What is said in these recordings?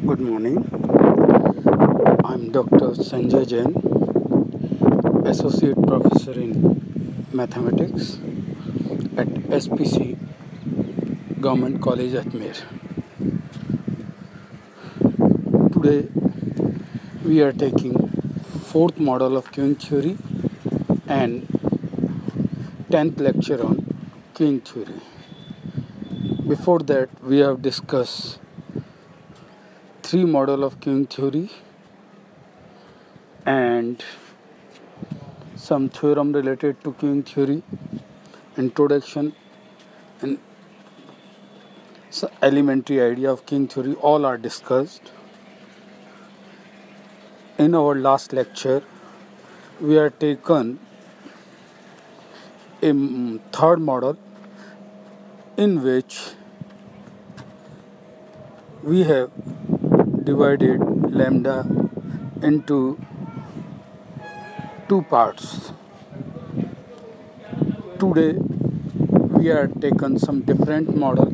Good morning. I'm Dr. Sanjay Jain, Associate Professor in Mathematics at SPC Government College, Ajmer. Today we are taking fourth model of queuing theory and 10th lecture on queuing theory. Before that, we have discussed three model of queuing theory and some theorem related to queuing theory, introduction and elementary idea of queuing theory, all are discussed. In our last lecture, we have taken a third model in which we have divided lambda into two parts. Today we are taken some different model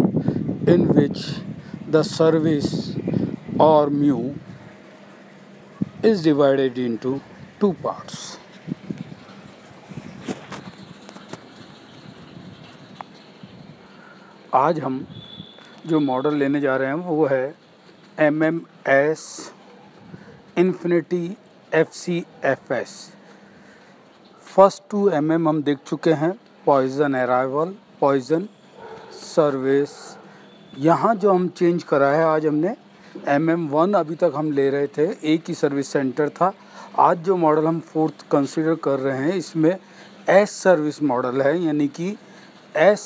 in which the service or mu is divided into two parts. आज हम जो model लेने जा रहे हैं वो है MMS infinity FCFS। First 2 MM हम देख चुके हैं, पॉइजन अराइवल, पॉइजन सर्विस। यहाँ जो हम चेंज करा है, आज हमने MM1 अभी तक हम ले रहे थे, एक ही सर्विस सेंटर था। आज जो मॉडल हम फोर्थ कंसीडर कर रहे हैं इसमें S सर्विस मॉडल है, यानी कि S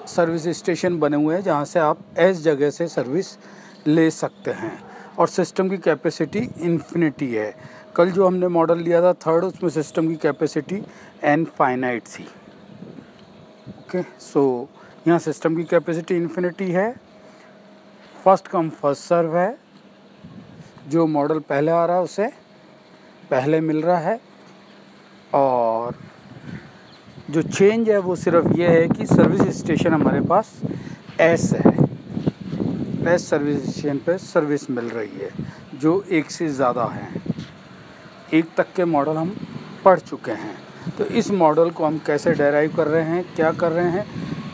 सर्विस स्टेशन बने हुए हैं जहाँ से आप S जगह से सर्विस ले सकते हैं और सिस्टम की कैपेसिटी इन्फिनिटी है। कल जो हमने मॉडल लिया था थर्ड, उसमें सिस्टम की कैपेसिटी इनफाइनाइट थी। ओके, सो यहाँ सिस्टम की कैपेसिटी इन्फिनिटी है। फर्स्ट कम फर्स्ट सर्व है, जो मॉडल पहले आ रहा है उसे पहले मिल रहा है। और जो चेंज है वो सिर्फ ये है कि सर्विस स्टेशन हमारे पास S है, S सर्विस स्टेशन पे सर्विस मिल रही है, जो एक से ज़्यादा हैं। एक तक के मॉडल हम पढ़ चुके हैं। तो इस मॉडल को हम कैसे डेराइव कर रहे हैं, क्या कर रहे हैं,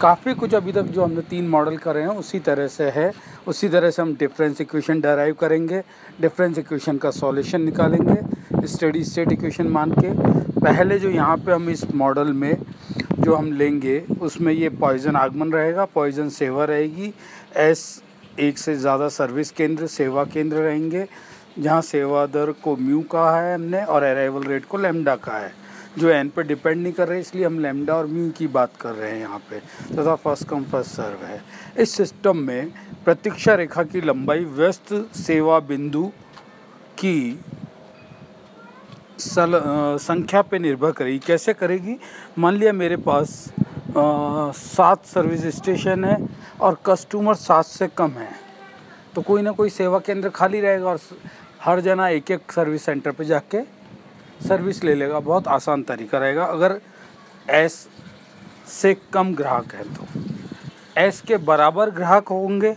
काफ़ी कुछ अभी तक जो हमने 3 मॉडल कर रहे हैं उसी तरह से है। उसी तरह से हम डिफरेंस इक्वेशन डेराइव करेंगे, डिफरेंस इक्वेशन का सॉल्यूशन निकालेंगे स्टेडी स्टेट इक्वेशन मान के। पहले जो यहाँ पे हम इस मॉडल में जो हम लेंगे उसमें ये पॉइजन आगमन रहेगा, पॉइजन सेवा रहेगी, S एक से ज़्यादा सर्विस केंद्र, सेवा केंद्र रहेंगे, जहाँ सेवा दर को म्यू कहा है हमने और अराइवल रेट को लैम्डा कहा है, जो n पर डिपेंड नहीं कर रहे, इसलिए हम लैम्डा और म्यू की बात कर रहे हैं यहाँ पे। तथा फर्स्ट कम फर्स्ट सर्व है। इस सिस्टम में प्रतीक्षा रेखा की लंबाई व्यस्त सेवा बिंदु की संख्या पे निर्भर करेगी। कैसे करेगी? मान लिया मेरे पास 7 सर्विस स्टेशन है और कस्टमर 7 से कम है, तो कोई ना कोई सेवा केंद्र खाली रहेगा और हर जना एक एक सर्विस सेंटर पे जाके सर्विस ले लेगा। बहुत आसान तरीका रहेगा। अगर S से कम ग्राहक है तो S के बराबर ग्राहक होंगे,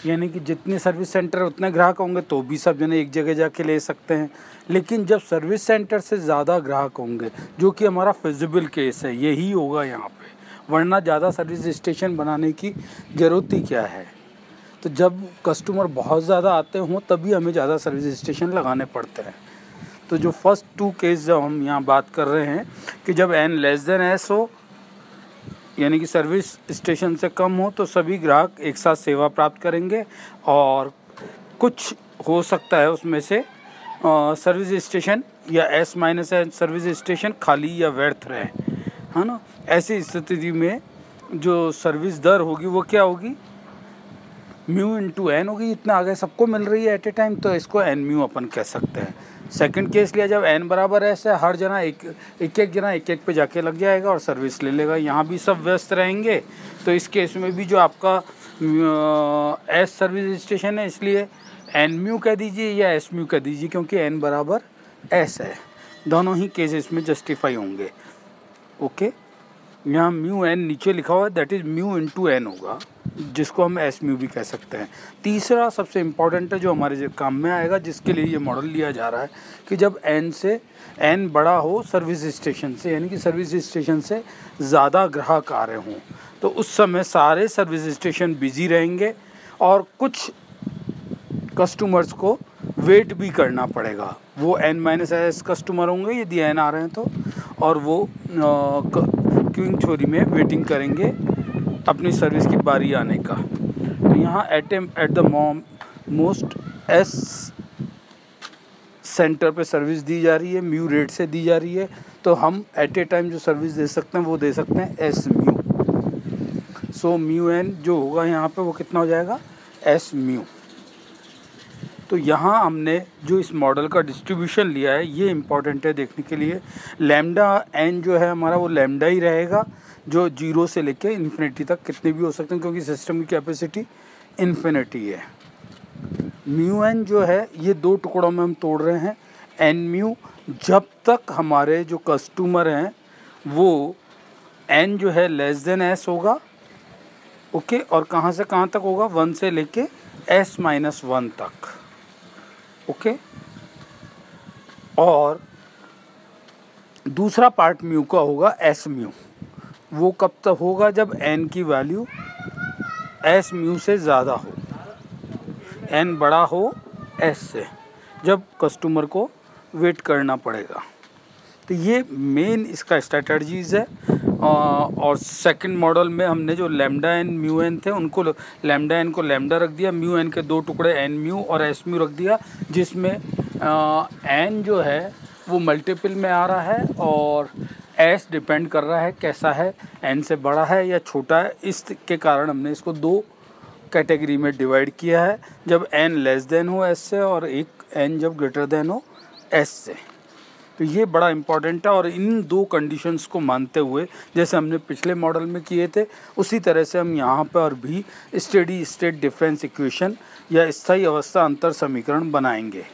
यानी कि जितने सर्विस सेंटर उतने ग्राहक होंगे तो भी सब जने एक जगह जाके ले सकते हैं। लेकिन जब सर्विस सेंटर से ज़्यादा ग्राहक होंगे, जो कि हमारा फिजिबल केस है, यही होगा यहाँ पे, वरना ज़्यादा सर्विस स्टेशन बनाने की ज़रूरत ही क्या है। तो जब कस्टमर बहुत ज़्यादा आते हों तभी हमें ज़्यादा सर्विस स्टेशन लगाने पड़ते हैं। तो जो फर्स्ट 2 केस जब हम यहाँ बात कर रहे हैं कि जब n<S हो, यानी कि सर्विस स्टेशन से कम हो, तो सभी ग्राहक एक साथ सेवा प्राप्त करेंगे और कुछ हो सकता है उसमें से सर्विस स्टेशन या S-n सर्विस स्टेशन खाली या व्यर्थ रहे, है ना। ऐसी स्थिति में जो सर्विस दर होगी वो क्या होगी, म्यू इंटू n होगी। इतना आगे सबको मिल रही है एट ए टाइम, तो इसको n म्यू अपन कह सकते हैं। सेकंड केस लिया जब n बराबर S है, हर जना एक जना एक पे जाके लग जाएगा और सर्विस ले लेगा। यहाँ भी सब व्यस्त रहेंगे, तो इस केस में भी जो आपका S सर्विस स्टेशन है, इसलिए n म्यू कह दीजिए या S म्यू कह दीजिए, क्योंकि n बराबर S है। दोनों ही केसेस में जस्टिफाई होंगे। ओके, यहाँ म्यू n नीचे लिखा हुआ है, that is mu into n होगा। जिसको हम एस म्यू भी कह सकते हैं। तीसरा सबसे इम्पॉर्टेंट है जो हमारे काम में आएगा, जिसके लिए ये मॉडल लिया जा रहा है कि जब एन बड़ा हो सर्विस स्टेशन से, यानी कि सर्विस स्टेशन से ज़्यादा ग्राहक आ रहे हों, तो उस समय सारे सर्विस स्टेशन बिजी रहेंगे और कुछ कस्टमर्स को वेट भी करना पड़ेगा। वो n-s कस्टमर होंगे यदि n आ रहे हैं तो, और वो क्यूइंग थ्योरी में वेटिंग करेंगे अपनी सर्विस की बारी आने का। तो यहाँ at the most S centre पे सर्विस दी जा रही है, म्यू रेट से दी जा रही है, तो हम एट ए टाइम जो सर्विस दे सकते हैं वो दे सकते हैं s mu. So mu n जो होगा यहाँ पे वो कितना हो जाएगा, एस म्यू। तो यहाँ हमने जो इस मॉडल का डिस्ट्रीब्यूशन लिया है ये इम्पॉर्टेंट है देखने के लिए। लैम्डा एन जो है हमारा वो लैम्डा ही रहेगा, जो 0 से लेके इन्फिनिटी तक कितने भी हो सकते हैं, क्योंकि सिस्टम की कैपेसिटी इन्फिनिटी है। म्यू एन जो है ये 2 टुकड़ों में हम तोड़ रहे हैं। एन म्यू जब तक हमारे जो कस्टमर हैं वो एन जो है लेस देन एस होगा, ओके, और कहाँ से कहाँ तक होगा, 1 से लेके s-1 तक, ओके। और दूसरा पार्ट म्यू का होगा एस म्यू। वो कब तक होगा, जब n की वैल्यू एस म्यू से ज़्यादा हो, n बड़ा हो s से, जब कस्टमर को वेट करना पड़ेगा। तो ये मेन इसका स्ट्रैटेजीज है। और सेकंड मॉडल में हमने जो लैम्डा एन म्यू एन थे उनको लैम्डा एन को लैम्डा रख दिया, म्यू एन के 2 टुकड़े एन म्यू और एस म्यू रख दिया, जिसमें एन जो है वो मल्टीपल में आ रहा है और एस डिपेंड कर रहा है कैसा है, एन से बड़ा है या छोटा है। इसके कारण हमने इसको 2 कैटेगरी में डिवाइड किया है, जब एन लेस देन हो एस से और एक एन जब ग्रेटर देन हो एस से। तो ये बड़ा इम्पॉर्टेंट है। और इन 2 कंडीशंस को मानते हुए जैसे हमने पिछले मॉडल में किए थे उसी तरह से हम यहाँ पर भी स्टेडी स्टेट डिफरेंस इक्वेशन या स्थायी अवस्था अंतर समीकरण बनाएंगे।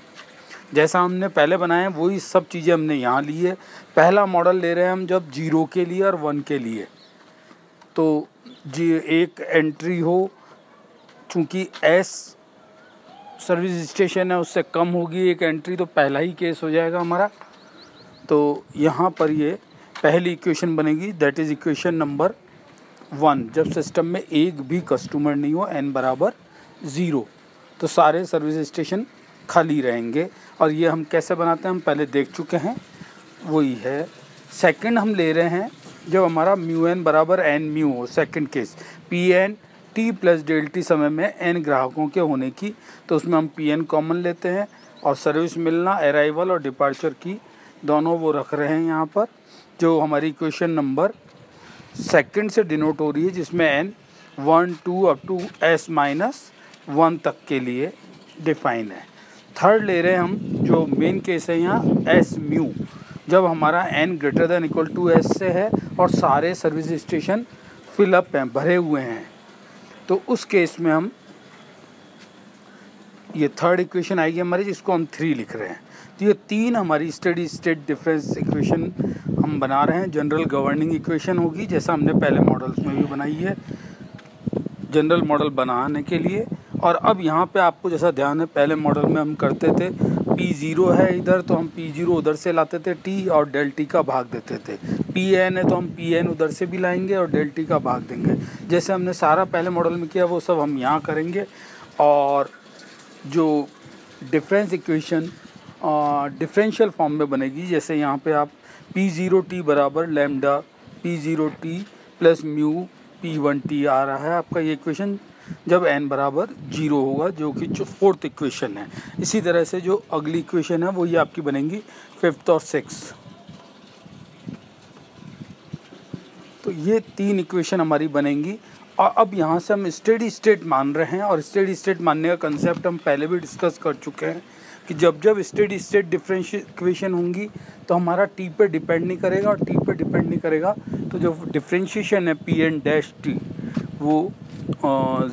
जैसा हमने पहले बनाया वही सब चीज़ें हमने यहाँ ली है। पहला मॉडल ले रहे हैं हम जब 0 के लिए और 1 के लिए, तो एक एंट्री हो, चूँकि एस सर्विस स्टेशन है उससे कम होगी एक एंट्री, तो पहला ही केस हो जाएगा हमारा। तो यहाँ पर ये पहली इक्वेशन बनेगी, दैट इज़ इक्वेशन नंबर 1। जब सिस्टम में एक भी कस्टमर नहीं हो, n बराबर 0, तो सारे सर्विस स्टेशन खाली रहेंगे। और ये हम कैसे बनाते हैं हम पहले देख चुके हैं, वही है। सेकंड हम ले रहे हैं जब हमारा म्यू एन बराबर एन म्यू हो, second case P n t plus del t समय में n ग्राहकों के होने की, तो उसमें हम पी एन कॉमन लेते हैं और सर्विस मिलना, अराइवल और डिपार्चर की दोनों वो रख रहे हैं यहाँ पर, जो हमारी इक्वेशन नंबर सेकंड से डिनोट हो रही है, जिसमें n 1 2 अप टू s-1 तक के लिए डिफाइन है। थर्ड ले रहे हैं हम जो मेन केस है यहाँ एस म्यू, जब हमारा n greater than equal to s से है और सारे सर्विस स्टेशन फिलअप हैं, भरे हुए हैं, तो उस केस में हम ये थर्ड इक्वेशन आएगी हमारी, जिसको हम 3 लिख रहे हैं। तो ये 3 हमारी स्टेडी स्टेट डिफरेंस इक्वेशन हम बना रहे हैं। जनरल गवर्निंग इक्वेशन होगी, जैसा हमने पहले मॉडल्स में भी बनाई है जनरल मॉडल बनाने के लिए। और अब यहाँ पे आपको जैसा ध्यान है, पहले मॉडल में हम करते थे P0 है इधर तो हम P0 उधर से लाते थे, T और डेल टी का भाग देते थे। Pn है तो हम Pn उधर से भी लाएंगे और डेल टी का भाग देंगे। जैसे हमने सारा पहले मॉडल में किया वो सब हम यहाँ करेंगे। और जो डिफरेंस इक्वेशन डिफरेंशियल फॉर्म में बनेगी, जैसे यहाँ पे आप P0t बराबर lambda P0t plus mu P1t आ रहा है आपका ये इक्वेशन, जब n बराबर 0 होगा, जो कि 4th इक्वेशन है। इसी तरह से जो अगली इक्वेशन है वो ये आपकी बनेंगी 5th और 6th। तो ये 3 इक्वेशन हमारी बनेंगी। और अब यहाँ से हम स्टेडी स्टेट मान रहे हैं, और स्टेडी स्टेट मानने का कंसेप्ट हम पहले भी डिस्कस कर चुके हैं कि जब जब स्टेडी स्टेट डिफरेंशियल इक्वेशन होंगी तो हमारा टी पे डिपेंड नहीं करेगा, और टी पे डिपेंड नहीं करेगा तो जो डिफरेंशिएशन है पी एन डैश टी वो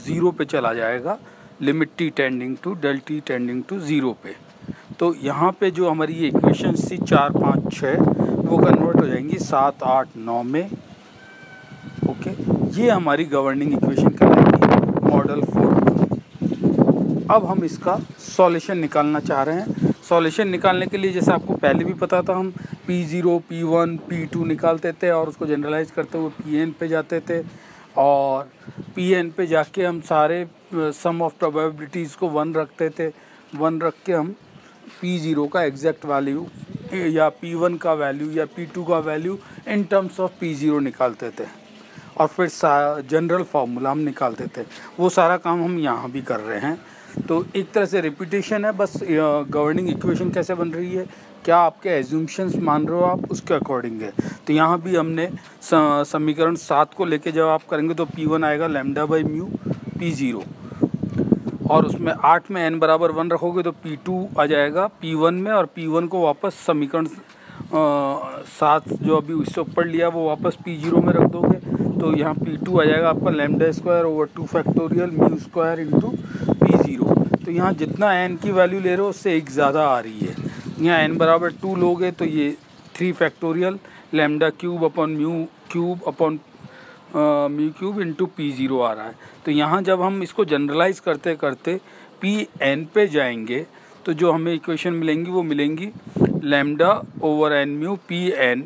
0 पे चला जाएगा, limit t tending to del t tending to 0 पे। तो यहाँ पे जो हमारी ये इक्वेशन थी 4 5 6 वो कन्वर्ट हो जाएंगी 7 8 9 में, ओके। ये हमारी गवर्निंग इक्वेशन कहलाएगी। अब हम इसका सॉल्यूशन निकालना चाह रहे हैं। सॉल्यूशन निकालने के लिए जैसे आपको पहले भी पता था, हम P0, P1, P2 निकालते थे और उसको जनरलाइज करते हुए Pn पे जाते थे, और Pn पे जाके हम सारे सम ऑफ प्रोबेबिलिटीज़ को 1 रखते थे। 1 रख के हम P0 का एग्जैक्ट वैल्यू या P1 का वैल्यू या P2 का value in terms of P0 निकालते थे, और फिर जनरल फार्मूला हम निकालते थे। वो सारा काम हम यहाँ भी कर रहे हैं। तो एक तरह से रिपीटेशन है, बस गवर्निंग इक्वेशन कैसे बन रही है, क्या आपके एज्यूम्शंस मान रहे हो आप, उसके अकॉर्डिंग है। तो यहाँ भी हमने समीकरण 7 को लेके जब आप करेंगे तो P1 आएगा लैम्डा बाई म्यू P0, और उसमें 8 में n बराबर 1 रखोगे तो P2 आ जाएगा P1 में, और P1 को वापस समीकरण 7 जो अभी इससे ऊपर लिया वो वापस P0 में रख दोगे, तो यहाँ P2 आ जाएगा आपका lambda square over 2 factorial mu square into P0। तो यहाँ जितना n की वैल्यू ले रहे हो उससे एक ज़्यादा आ रही है। यहाँ n बराबर 2 लोगे तो ये 3 factorial lambda cube upon mu cube upon mu cube into P0 आ रहा है। तो यहाँ जब हम इसको जनरलाइज करते करते Pn पे जाएंगे तो जो हमें इक्वेशन मिलेंगी वो मिलेंगी lambda over n mu Pn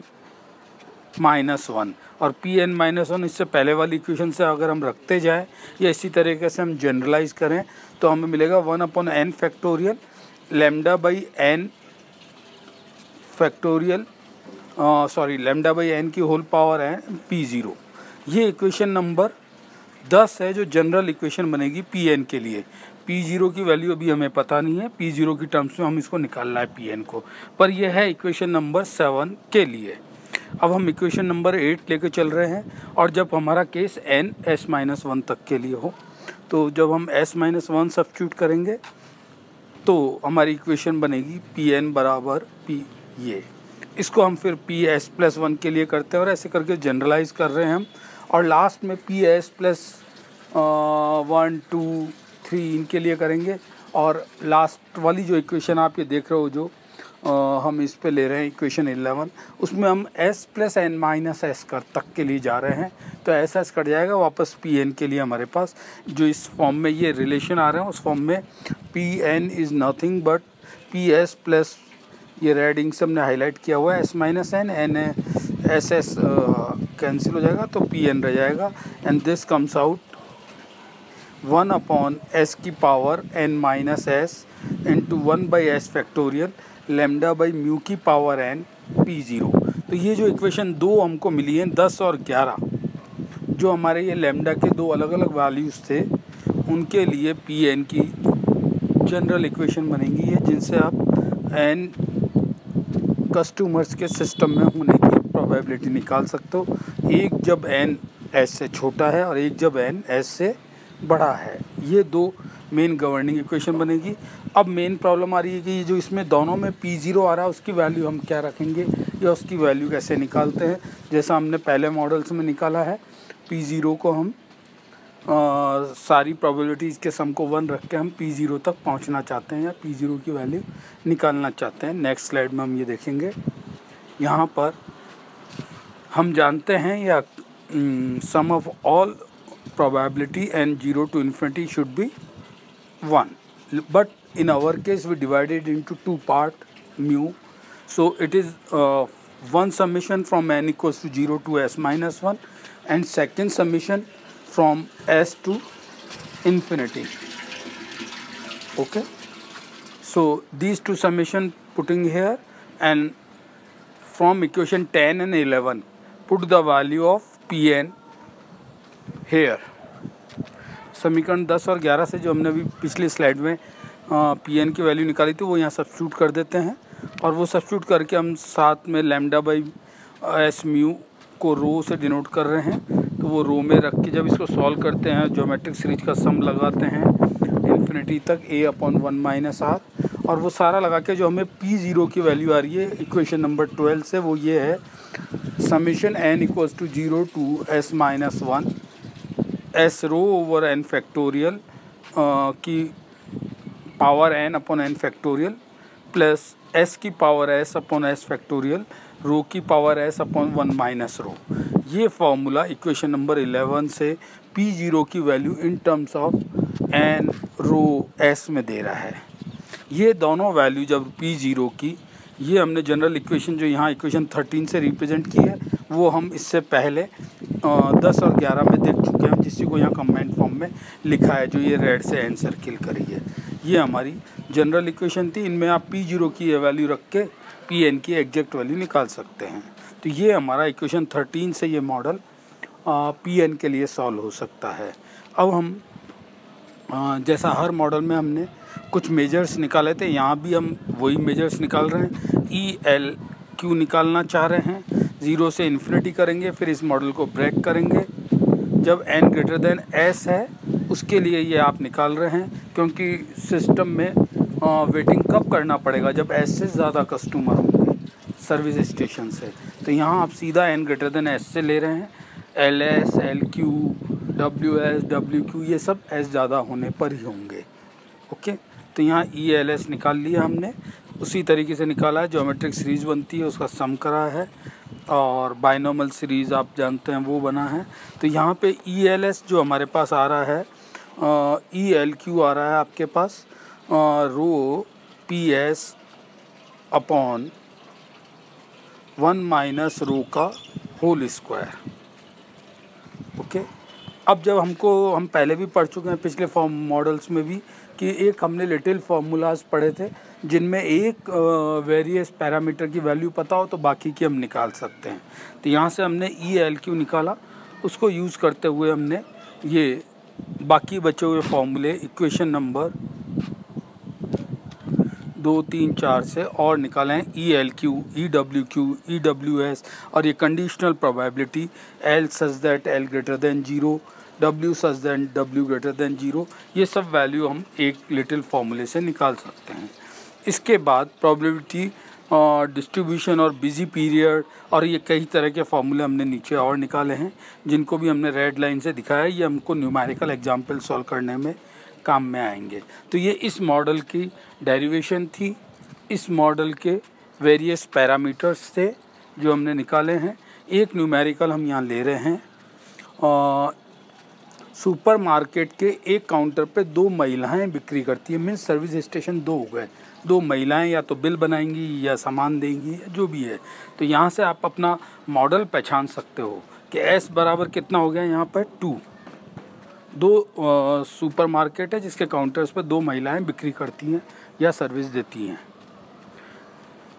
-1, और Pn -1 इससे पहले वाली इक्वेशन से अगर हम रखते जाएं या इसी तरीके से हम जनरलाइज करें तो हमें मिलेगा 1/n factorial lambda by n factorial lambda by n की होल पावर है P0। ये इक्वेशन नंबर 10 है जो जनरल इक्वेशन बनेगी Pn के लिए। P0 की वैल्यू अभी हमें पता नहीं है, P0 की टर्म्स में हम इसको निकालना है Pn को, पर यह है इक्वेशन नंबर 7 के लिए। अब हम इक्वेशन नंबर 8 लेके चल रहे हैं, और जब हमारा केस n s-1 तक के लिए हो, तो जब हम s-1 सब्स्टिट्यूट करेंगे तो हमारी इक्वेशन बनेगी Pn बराबर P, ये इसको हम फिर Ps+1 के लिए करते हैं और ऐसे करके जनरलाइज कर रहे हैं हम, और लास्ट में Ps+1, 2, 3 इनके लिए करेंगे। और लास्ट वाली जो इक्वेशन आप ये देख रहे हो जो हम इस पे ले रहे हैं इक्वेशन 11, उसमें हम s+n-s कर तक के लिए जा रहे हैं, तो s कट जाएगा, वापस Pn के लिए हमारे पास जो इस फॉर्म में ये रिलेशन आ रहे हैं उस फॉर्म में Pn is nothing but Ps plus ये रेडिंग से हमने हाईलाइट किया हुआ है s-n, n ss कैंसिल हो जाएगा तो Pn रह जाएगा, and this comes out 1/s की power n-s into 1/s factorial lambda by mu की पावर n P0। तो ये जो इक्वेशन 2 हमको मिली है 10 और 11, जो हमारे ये लैम्डा के 2 अलग अलग वैल्यूज़ थे उनके लिए Pn की जनरल इक्वेशन बनेगी है, जिनसे आप n कस्टमर्स के सिस्टम में होने की प्रोबेबिलिटी निकाल सकते हो, एक जब n s से छोटा है और एक जब n s से बड़ा है। ये 2 मेन गवर्निंग इक्वेशन बनेगी। अब मेन प्रॉब्लम आ रही है कि जो इसमें दोनों में P0 आ रहा है उसकी वैल्यू हम क्या रखेंगे या उसकी वैल्यू कैसे निकालते हैं। जैसा हमने पहले मॉडल्स में निकाला है, P0 को हम सारी प्रोबेबिलिटीज़ के सम को 1 रख के हम P0 तक पहुंचना चाहते हैं या P0 की वैल्यू निकालना चाहते हैं। नेक्स्ट स्लाइड में हम ये देखेंगे। यहाँ पर हम जानते हैं या सम of all probability and 0 to infinity should be 1, but in our case we divided into 2 part mu, so it is one summation from n equals to 0 to s-1 and second summation from s to infinity. Okay, so these 2 summation putting here, and from equation 10 and 11 put the value of Pn here. समीकरण 10 और 11 से जो हमने अभी पिछली slide में Pn की value निकाली थी वो यहाँ सब्स्टिट्यूट कर देते हैं, और वो सब्स्टिट्यूट करके हम साथ में लैम्डा बाई एस म्यू को रो से डिनोट कर रहे हैं। तो वो रो में रख के जब इसको सॉल्व करते हैं, ज्योमेट्रिक सीरीज का सम लगाते हैं इन्फिनिटी तक a/1 - r, और वो सारा लगा के जो हमें P0 की वैल्यू आ रही है इक्वेशन नंबर 12 से, वो ये है summation n equals to 0 to s-1 s rho over n factorial की power n/n factorial plus s की पावर s/s फैक्टोरियल रो की पावर s/1 - रो। ये फार्मूला इक्वेशन नंबर 11 से P0 की value in terms of n rho S में दे रहा है। ये दोनों वैल्यू जब P0 की, ये हमने जनरल इक्वेशन जो यहाँ इक्वेशन 13 से रिप्रेजेंट की है, वो हम इससे पहले 10 और 11 में देख चुके हैं, जिसी को यहाँ कमेंट फॉर्म में लिखा है, जो ये रेड से एन सर्किल करी है। ये हमारी जनरल इक्वेशन थी। इनमें आप P0 की ये वैल्यू रख के Pn की एग्जैक्ट वैल्यू निकाल सकते हैं। तो ये हमारा इक्वेशन 13 से ये मॉडल Pn के लिए सॉल्व हो सकता है। अब हम जैसा हर मॉडल में हमने कुछ मेजर्स निकाले थे, यहाँ भी हम वही मेजर्स निकाल रहे हैं। ELQ निकालना चाह रहे हैं, 0 से इन्फिनिटी करेंगे, फिर इस मॉडल को ब्रेक करेंगे। जब n ग्रेटर देन s है उसके लिए ये आप निकाल रहे हैं, क्योंकि सिस्टम में वेटिंग कब करना पड़ेगा, जब s से ज़्यादा कस्टमर होंगे सर्विस स्टेशन से। तो यहाँ आप सीधा n ग्रेटर देन s से ले रहे हैं। LS, LQ, WS, WQ ये सब s ज़्यादा होने पर ही होंगे। ओके, तो यहाँ ELS निकाल लिया हमने, उसी तरीके से निकाला है। ज्योमेट्रिक सीरीज़ बनती है उसका सम करा है, और बाइनोमियल सीरीज़ आप जानते हैं वो बना है। तो यहाँ पे ELS जो हमारे पास आ रहा है, ELQ आ रहा है आपके पास रो PS अपॉन 1 माइनस रो का होल स्क्वायर। ओके, अब जब हम पहले भी पढ़ चुके हैं पिछले फॉर्म मॉडल्स में भी, कि एक हमने लिटिल फार्मूलाज पढ़े थे जिनमें एक वेरियस पैरामीटर की वैल्यू पता हो तो बाकी की हम निकाल सकते हैं। तो यहाँ से हमने ELQ निकाला, उसको यूज़ करते हुए हमने ये बाकी बचे हुए फॉर्मूले इक्वेशन नंबर 2, 3, 4 से और निकाले हैं। ELQ, EWQ, EWS और ये conditional probability L such that L greater than 0, W such than W greater than 0, ये सब वैल्यू हम एक लिटिल फार्मूले से निकाल सकते हैं। इसके बाद प्रोबेबिलिटी डिस्ट्रीब्यूशन और बिजी पीरियड और ये कई तरह के फार्मूले हमने नीचे और निकाले हैं, जिनको भी हमने रेड लाइन से दिखाया। ये हमको न्यूमेरिकल एग्जाम्पल सॉल्व करने में काम में आएंगे। तो ये इस मॉडल की डेरिवेशन थी, इस मॉडल के वेरियस पैरामीटर्स थे जो हमने निकाले हैं। एक न्यूमेरिकल हम यहाँ ले रहे हैं। सुपरमार्केट के एक काउंटर पे 2 महिलाएं बिक्री करती है, मीन्स सर्विस स्टेशन 2 हो गए। 2 महिलाएं या तो बिल बनाएंगी या सामान देंगी या जो भी है। तो यहाँ से आप अपना मॉडल पहचान सकते हो कि S बराबर कितना हो गया यहाँ पर 2। 2 सुपरमार्केट है जिसके काउंटर्स पर 2 महिलाएं बिक्री करती हैं या सर्विस देती हैं।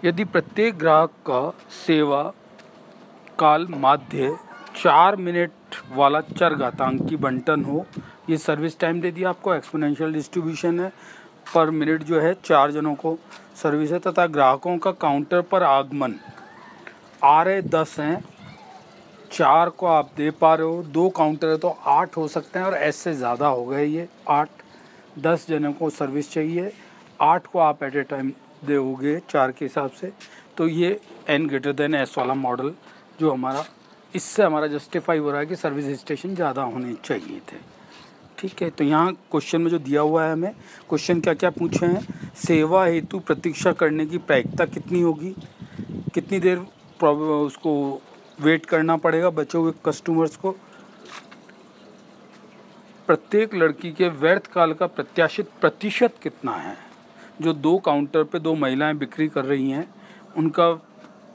यदि प्रत्येक ग्राहक का सेवा काल माध्य 4 मिनट वाला चरघातांकी बंटन हो, ये सर्विस टाइम दे दिया आपको, एक्सपोनेंशियल डिस्ट्रीब्यूशन है, पर मिनट जो है 4 जनों को सर्विस है, तथा ग्राहकों का काउंटर पर आगमन आ रहे 10 हैं, 4 को आप दे पा रहे हो, 2 काउंटर है तो 8 हो सकते हैं, और S से ज़्यादा हो गए ये 8, 10 जनों को सर्विस चाहिए, 8 को आप एट ए टाइम दोगे 4 के हिसाब से। तो ये n ग्रेटर देन S वाला मॉडल जो हमारा, इससे हमारा जस्टिफाई हो रहा है कि सर्विस स्टेशन ज़्यादा होने चाहिए थे। ठीक है, तो यहाँ क्वेश्चन में जो दिया हुआ है हमें, क्वेश्चन क्या क्या पूछे हैं। सेवा हेतु प्रतीक्षा करने की प्रायिकता कितनी होगी, कितनी देर उसको वेट करना पड़ेगा बचे हुए कस्टमर्स को। प्रत्येक लड़की के व्यर्थ काल का प्रत्याशित प्रतिशत कितना है। जो 2 काउंटर पे 2 महिलाएं बिक्री कर रही हैं, उनका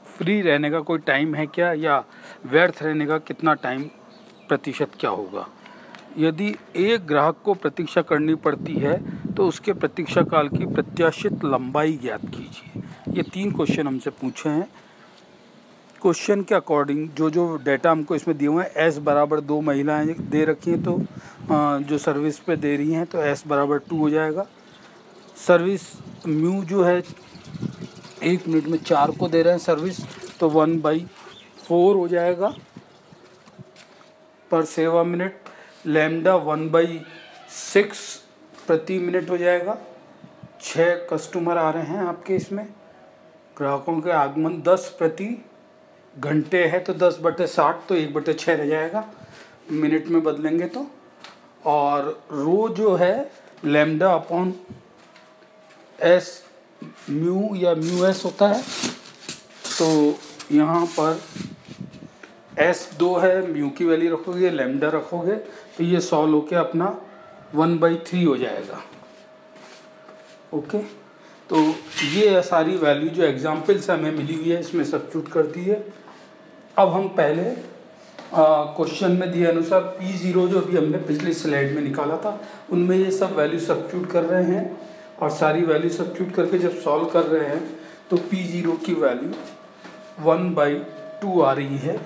फ्री रहने का कोई टाइम है क्या, या व्यर्थ रहने का कितना टाइम प्रतिशत क्या होगा। यदि एक ग्राहक को प्रतीक्षा करनी पड़ती है तो उसके प्रतीक्षा काल की प्रत्याशित लंबाई ज्ञात कीजिए। ये 3 क्वेश्चन हमसे पूछे हैं। क्वेश्चन के अकॉर्डिंग जो डेटा हमको इसमें दिए हुए हैं, S बराबर 2 महिलाएं दे रखी हैं, तो जो सर्विस पे दे रही हैं तो S बराबर 2 हो जाएगा। सर्विस म्यू जो है 1 मिनट में 4 को दे रहे हैं सर्विस, तो 1/4 हो जाएगा पर सेवा मिनट। लैम्डा 1/6 प्रति मिनट हो जाएगा। 6 कस्टमर आ रहे हैं आपके इसमें। ग्राहकों के आगमन 10 प्रति घंटे है तो 10/60, तो 1/6 रह जाएगा मिनट में बदलेंगे तो। और रो जो है लैम्डा अपॉन S म्यू या म्यू S होता है, तो यहाँ पर S 2 है, म्यू की वैल्यू रखोगे, लैम्डा रखोगे, तो तो ये सॉल्व होके अपना 1/3 हो जाएगा। ओके, तो ये सारी वैल्यू जो एग्जाम्पल से हमें मिली हुई है इसमें सब्स्टिट्यूट कर दी है। अब हम पहले क्वेश्चन में दिए अनुसार P0 जो अभी हमने पिछली स्लाइड में निकाला था उनमें ये सब वैल्यू सब्स्टिट्यूट कर रहे हैं, और सारी वैल्यू सब्स्टिट्यूट करके जब सॉल्व कर रहे हैं तो P0 की वैल्यू 1/2 आ रही है।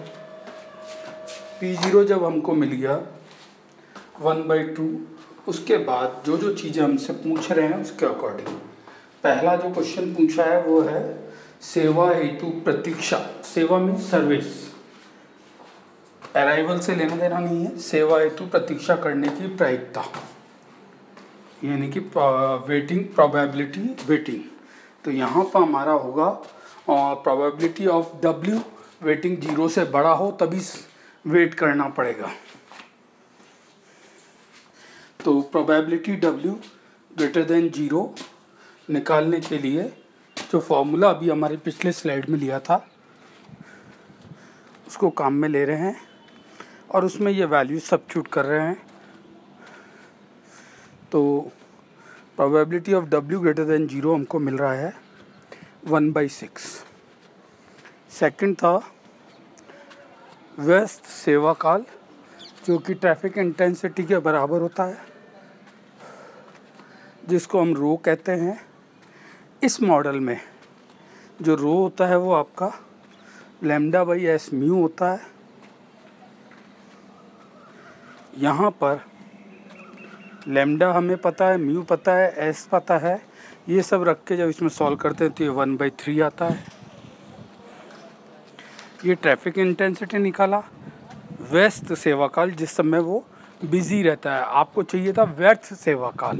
P0 जब हमको मिल गया 1/2, उसके बाद जो जो चीज़ें हमसे पूछ रहे हैं उसके अकॉर्डिंग पहला जो क्वेश्चन पूछा है वो है सेवा हेतु प्रतीक्षा। सेवा मीन सर्विस, अराइवल से लेना देना नहीं है। सेवा हेतु प्रतीक्षा करने की प्रायिकता यानी कि वेटिंग, प्रोबेबिलिटी वेटिंग। तो यहाँ पर हमारा होगा प्रोबेबिलिटी ऑफ W वेटिंग 0 से बड़ा हो तभी वेट करना पड़ेगा। तो प्रोबेबिलिटी W ग्रेटर देन 0 निकालने के लिए जो फॉर्मूला अभी हमारे पिछले स्लाइड में लिया था उसको काम में ले रहे हैं और उसमें ये वैल्यू सब्स्टिट्यूट कर रहे हैं। तो probability of W greater than 0 हमको मिल रहा है 1/6। सेकंड था व्यस्त सेवा काल जो कि ट्रैफिक इंटेंसिटी के बराबर होता है, जिसको हम रो कहते हैं। इस मॉडल में जो रो होता है वो आपका λ/s म्यू होता है। यहाँ पर लैम्डा हमें पता है, म्यू पता है, एस पता है। ये सब रख के जब इसमें सॉल्व करते हैं तो ये 1/3 आता है। ये ट्रैफिक इंटेंसिटी निकाला। व्यस्त सेवा काल जिस समय वो बिजी रहता है, आपको चाहिए था व्यर्थ सेवा काल,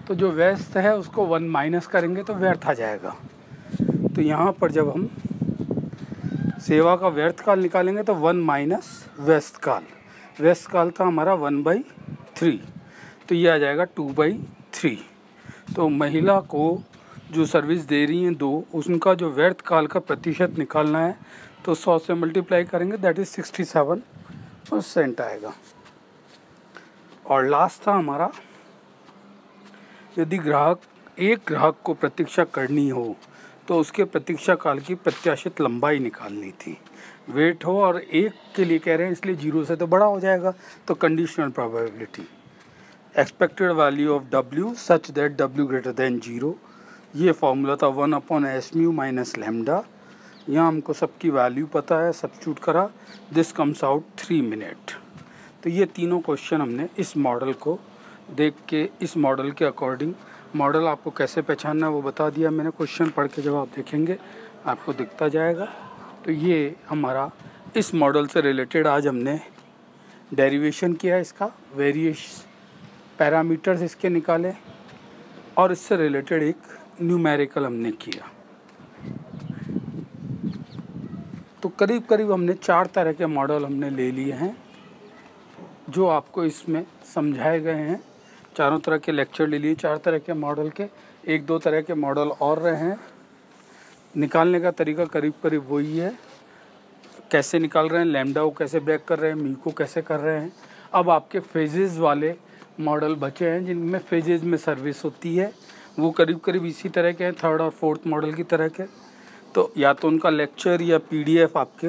तो जो व्यस्त है उसको 1 माइनस करेंगे तो व्यर्थ आ जाएगा। तो यहाँ पर जब हम सेवा का व्यर्थ काल निकालेंगे तो 1 माइनस व्यस्त काल। व्यस्त काल था हमारा 1/3, तो ये आ जाएगा 2/3। तो महिला को जो सर्विस दे रही हैं 2, उनका जो व्यर्थ काल का प्रतिशत निकालना है तो 100 से मल्टीप्लाई करेंगे, दैट इज़ 67% आएगा। और लास्ट था हमारा यदि एक ग्राहक को प्रतीक्षा करनी हो तो उसके प्रतीक्षा काल की प्रत्याशित लंबाई निकालनी थी। वेट हो और एक के लिए कह रहे हैं इसलिए 0 से तो बड़ा हो जाएगा, तो conditional probability expected value of W such that W greater than 0। ये फॉर्मूला था 1/s म्यू माइनस लैम्डा। यहाँ हमको सबकी वैल्यू पता है, सब्स्टिट्यूट करा, दिस कम्स आउट 3 मिनट। तो ये तीनों क्वेश्चन हमने इस मॉडल को देख के, इस मॉडल के अकॉर्डिंग, मॉडल आपको कैसे पहचानना है वो बता दिया मैंने। क्वेश्चन पढ़ के जब आप देखेंगे आपको दिखता जाएगा। तो ये हमारा इस मॉडल से रिलेटेड आज हमने डेरिवेशन किया, इसका वेरिएश पैरामीटर्स इसके निकाले और इससे रिलेटेड एक न्यूमेरिकल हमने किया। तो करीब करीब हमने 4 तरह के मॉडल हमने ले लिए हैं जो आपको इसमें समझाए गए हैं। चारों तरह के लेक्चर ले लिए 4 तरह के मॉडल के। 1-2 तरह के मॉडल और रहे हैं। निकालने का तरीका करीब करीब वही है। कैसे निकाल रहे हैं, लैम्डा को कैसे ब्रेक कर रहे हैं, म्यू को कैसे कर रहे हैं। अब आपके फेजेस वाले मॉडल बचे हैं जिनमें फेजेस में सर्विस होती है, वो करीब करीब इसी तरह के हैं, 3rd और 4th मॉडल की तरह के। तो या तो उनका लेक्चर या PDF आपके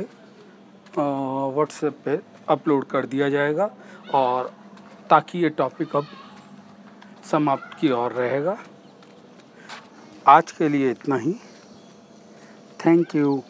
व्हाट्सएप पे अपलोड कर दिया जाएगा, और ताकि ये टॉपिक अब समाप्त की ओर रहेगा। आज के लिए इतना ही। Thank you.